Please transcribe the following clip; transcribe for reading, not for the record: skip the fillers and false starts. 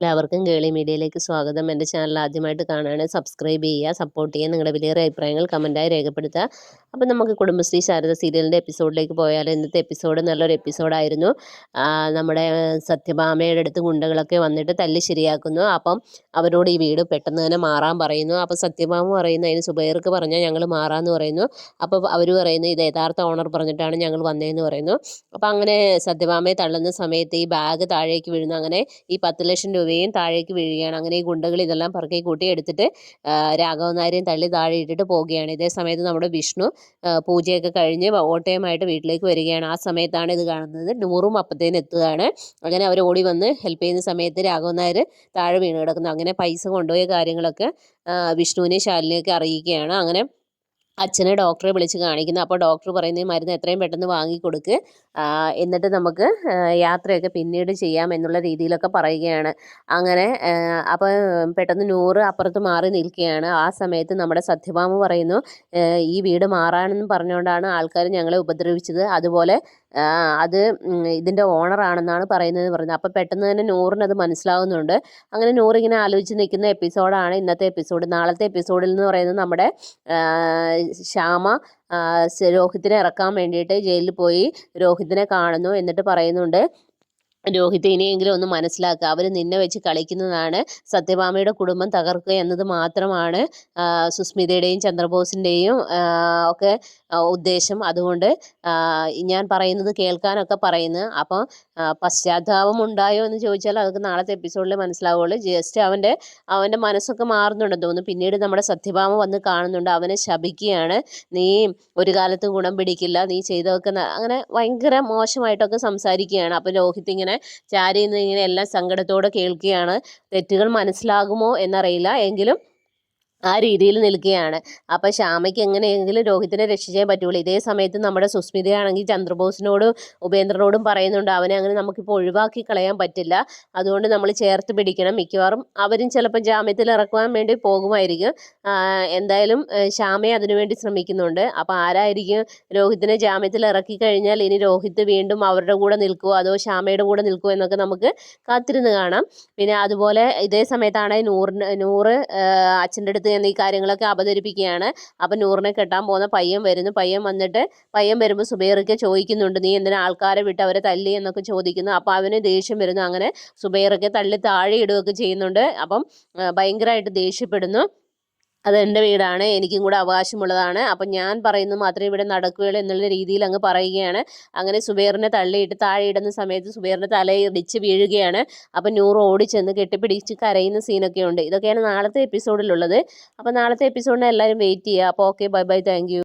എല്ലാവർക്കും കേളി മീഡിയയിലേക്ക് സ്വാഗതം. എൻ്റെ ചാനൽ ആദ്യമായിട്ട് കാണുകയാണെങ്കിൽ സബ്സ്ക്രൈബ് ചെയ്യുക, സപ്പോർട്ട് ചെയ്യുക, നിങ്ങളുടെ വിലയേറിയ അഭിപ്രായങ്ങൾ കമൻറ്റായി രേഖപ്പെടുത്തുക. അപ്പം നമുക്ക് കുടുംബശ്രീ ശാരദ സീരിയലിൻ്റെ എപ്പിസോഡിലേക്ക് പോയാൽ ഇന്നത്തെ എപ്പിസോഡ് നല്ലൊരു എപ്പിസോഡായിരുന്നു. നമ്മുടെ സത്യഭാമയുടെ അടുത്ത് ഗുണ്ടകളൊക്കെ വന്നിട്ട് തല്ലി ശരിയാക്കുന്നു. അപ്പം അവരോട് ഈ വീട് പെട്ടെന്ന് തന്നെ മാറാൻ പറയുന്നു. അപ്പോൾ സത്യഭാമ പറയുന്നു അതിന് സുബൈർക്ക് പറഞ്ഞാൽ ഞങ്ങൾ മാറാമെന്ന് പറയുന്നു. അപ്പോൾ അവർ പറയുന്നു ഇത് യഥാർത്ഥ ഓണർ പറഞ്ഞിട്ടാണ് ഞങ്ങൾ വന്നതെന്ന് പറയുന്നു. അപ്പോൾ അങ്ങനെ സത്യഭാമയെ തള്ളുന്ന സമയത്ത് ഈ ബാഗ് താഴേക്ക് വീഴുന്നു. അങ്ങനെ ഈ 10 ലക്ഷം രൂപയും താഴേക്ക് വീഴുകയാണ്. അങ്ങനെ ഈ ഗുണ്ടകൾ ഇതെല്ലാം പറക്കി കൂട്ടി എടുത്തിട്ട് രാഘവൻ നായരെയും തള്ളി താഴെ ഇട്ടിട്ട് പോവുകയാണ്. ഇതേ സമയത്ത് നമ്മുടെ വിഷ്ണു പൂജയൊക്കെ കഴിഞ്ഞ് ഓട്ടയുമായിട്ട് വീട്ടിലേക്ക് വരികയാണ്. ആ സമയത്താണ് ഇത് കാണുന്നത്. നൂറും അപ്പത്തേനും എത്തുകയാണ്. അങ്ങനെ അവർ ഓടി വന്ന് ഹെൽപ്പ് ചെയ്യുന്ന സമയത്ത് രാഘവൻ നായർ താഴെ വീണ് കിടക്കുന്നു. അങ്ങനെ പൈസ കൊണ്ടുപോയ കാര്യങ്ങളൊക്കെ വിഷ്ണുവിനെയും ശാലിനെയൊക്കെ അറിയിക്കുകയാണ്. അങ്ങനെ അച്ഛനെ ഡോക്ടറെ വിളിച്ച് കാണിക്കുന്നു. അപ്പോൾ ഡോക്ടർ പറയുന്ന ഈ മരുന്ന് എത്രയും പെട്ടെന്ന് വാങ്ങിക്കൊടുക്ക്, എന്നിട്ട് നമുക്ക് യാത്രയൊക്കെ പിന്നീട് ചെയ്യാം എന്നുള്ള രീതിയിലൊക്കെ പറയുകയാണ്. അങ്ങനെ അപ്പോൾ പെട്ടെന്ന് നൂറ് അപ്പുറത്ത് മാറി നിൽക്കുകയാണ്. ആ സമയത്ത് നമ്മുടെ സത്യഭാമ പറയുന്നു ഈ വീട് മാറാനെന്ന് പറഞ്ഞുകൊണ്ടാണ് ആൾക്കാർ ഞങ്ങളെ ഉപദ്രവിച്ചത്, അതുപോലെ അത് ഇതിൻ്റെ ഓണറാണെന്നാണ് പറയുന്നത്. അപ്പോൾ പെട്ടെന്ന് തന്നെ നൂറിനത് മനസ്സിലാവുന്നുണ്ട്. അങ്ങനെ നൂറിങ്ങനെ ആലോചിച്ച് നിൽക്കുന്ന എപ്പിസോഡാണ് ഇന്നത്തെ എപ്പിസോഡ്. നാളത്തെ എപ്പിസോഡിൽ എന്ന് പറയുന്നത് നമ്മുടെ ശ്യാമ രോഹിത്തിനെ ഇറക്കാൻ വേണ്ടിയിട്ട് ജയിലിൽ പോയി രോഹിത്തിനെ കാണുന്നു. എന്നിട്ട് പറയുന്നുണ്ട് രോഹിത് ഇനിയെങ്കിലും ഒന്ന് മനസ്സിലാക്കുക, അവർ നിന്നെ വെച്ച് കളിക്കുന്നതാണ്, സത്യഭാമയുടെ കുടുംബം തകർക്കുക എന്നത് മാത്രമാണ് സുസ്മിതയുടെയും ചന്ദ്രബോസിൻ്റെയും ഒക്കെ ഉദ്ദേശം. അതുകൊണ്ട് ഞാൻ പറയുന്നത് കേൾക്കാനൊക്കെ പറയുന്നു. അപ്പോൾ പശ്ചാത്താപം ഉണ്ടായോ എന്ന് ചോദിച്ചാൽ അതൊക്കെ നാളത്തെ എപ്പിസോഡിൽ മനസ്സിലാവുള്ളൂ. ജസ്റ്റ് അവൻ്റെ മനസ്സൊക്കെ മാറുന്നുണ്ടെന്ന് തോന്നുന്നു. പിന്നീട് നമ്മുടെ സത്യഭാമ വന്ന് കാണുന്നുണ്ട്, അവനെ ശപിക്കുകയാണ്, നീ ഒരു കാലത്തും ഗുണം പിടിക്കില്ല, നീ ചെയ്തതൊക്കെ അങ്ങനെ ഭയങ്കര മോശമായിട്ടൊക്കെ സംസാരിക്കുകയാണ്. അപ്പോൾ രോഹിത് ഇങ്ങനെ ചാരി നിന്ന് ഇങ്ങനെ എല്ലാം സങ്കടത്തോടെ കേൾക്കുകയാണ്. തെറ്റുകൾ മനസ്സിലാകുമോ എന്നറിയില്ല, എങ്കിലും ആ രീതിയിൽ നിൽക്കുകയാണ്. അപ്പോൾ ശ്യാമയ്ക്ക് എങ്ങനെയെങ്കിലും രോഹിത്തിനെ രക്ഷിച്ചേ പറ്റുള്ളൂ. ഇതേ സമയത്ത് നമ്മുടെ സുസ്മിതയാണെങ്കിൽ ചന്ദ്രബോസിനോടും ഉപേന്ദ്രനോടും പറയുന്നുണ്ട് അവനെ അങ്ങനെ നമുക്കിപ്പോൾ ഒഴിവാക്കി കളയാൻ പറ്റില്ല, അതുകൊണ്ട് നമ്മൾ ചേർത്ത് പിടിക്കണം. മിക്കവാറും അവരും ചിലപ്പോൾ ജാമ്യത്തിൽ ഇറക്കുവാൻ വേണ്ടി പോകുമായിരിക്കും. എന്തായാലും ശ്യാമയെ അതിനുവേണ്ടി ശ്രമിക്കുന്നുണ്ട്. അപ്പോൾ ആരായിരിക്കും രോഹിത്തിനെ ജാമ്യത്തിൽ ഇറക്കി കഴിഞ്ഞാൽ ഇനി രോഹിത് വീണ്ടും അവരുടെ കൂടെ നിൽക്കുമോ അതോ ശ്യാമയുടെ കൂടെ നിൽക്കുമോ എന്നൊക്കെ നമുക്ക് കാത്തിരുന്ന് കാണാം. പിന്നെ അതുപോലെ ഇതേ സമയത്താണ് നൂറ് അച്ഛൻ്റെ അടുത്ത് ഈ കാര്യങ്ങളൊക്കെ അവതരിപ്പിക്കുകയാണ്. അപ്പം നൂറിനെ കെട്ടാൻ പോകുന്ന പയ്യൻ വരുന്നു. പയ്യൻ വരുമ്പോൾ സുബൈറൊക്കെ ചോദിക്കുന്നുണ്ട് നീ എന്തിനാ ആൾക്കാരെ വിട്ട് അവരെ തല്ലി എന്നൊക്കെ ചോദിക്കുന്നു. അപ്പോൾ അവന് ദേഷ്യം വരുന്നു. അങ്ങനെ സുബൈറൊക്കെ തള്ളി താഴെ ഇടുകയൊക്കെ ചെയ്യുന്നുണ്ട്. അപ്പം ഭയങ്കരമായിട്ട് ദേഷ്യപ്പെടുന്നു. അതെൻ്റെ വീടാണ്, എനിക്കും കൂടെ അവകാശമുള്ളതാണ്, അപ്പം ഞാൻ പറയുന്നത് മാത്രമേ ഇവിടെ നടക്കുകയുള്ളൂ എന്നുള്ള രീതിയിൽ അങ്ങ് പറയുകയാണ്. അങ്ങനെ സുബൈറിനെ തള്ളിയിട്ട് താഴെ ഇടുന്ന സമയത്ത് സുബൈറിൻ്റെ തലയിടിച്ച് വീഴുകയാണ്. അപ്പം നൂറ് ഓടിച്ചെന്ന് കെട്ടിപ്പിടിച്ച് കരയുന്ന സീനൊക്കെ ഉണ്ട്. ഇതൊക്കെയാണ് നാളത്തെ എപ്പിസോഡിലുള്ളത്. അപ്പോൾ നാളത്തെ എപ്പിസോഡിന് എല്ലാവരും വെയിറ്റ് ചെയ്യുക. അപ്പോൾ okay, bye bye, thank you.